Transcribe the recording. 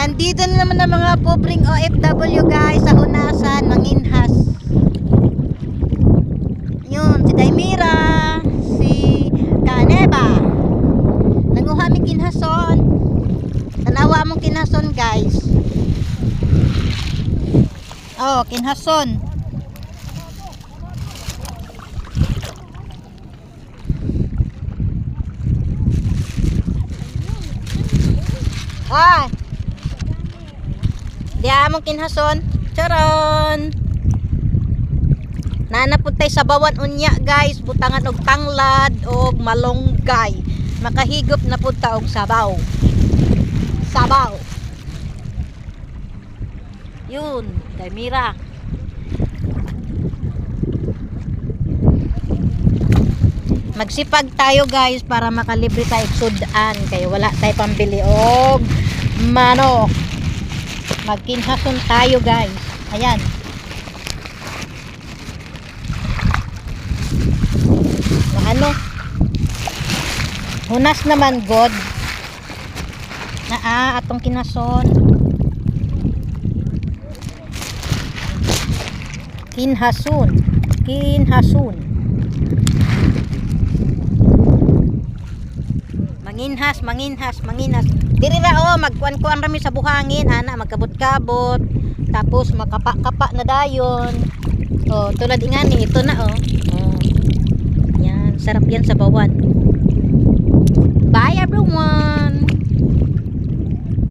Nandito na naman ang mga pobreng OFW guys sa Hunasan, Manginhas. Yun, si Daimira, si Kaneba. Nanguha mi kinhason. Tanawa mong kinhason guys. Oh, kinhason. Ah. Diya mong kinhason. Charon. Nanapuntay sa bawan unya guys, butangan og tanglad og malunggay. Makahigop na punta og sabaw. Sabaw. Yun, Daimira. Magsipag tayo guys para makalibre tayo og sudan kay wala tayo pambili og manok. Magkinhason tayo guys. Ayan. Ano? Hunas naman god. Atong kinason. Kinhason. Kinhason. Manginhas. Diri ra magkuan-kuan rami sa buhangin ana, magkabot-kabot. Tapos makapa-kapa na dayon. Oh, tulad ingani ito na oh. Yan, sarap yan sa bawan. Bye everyone.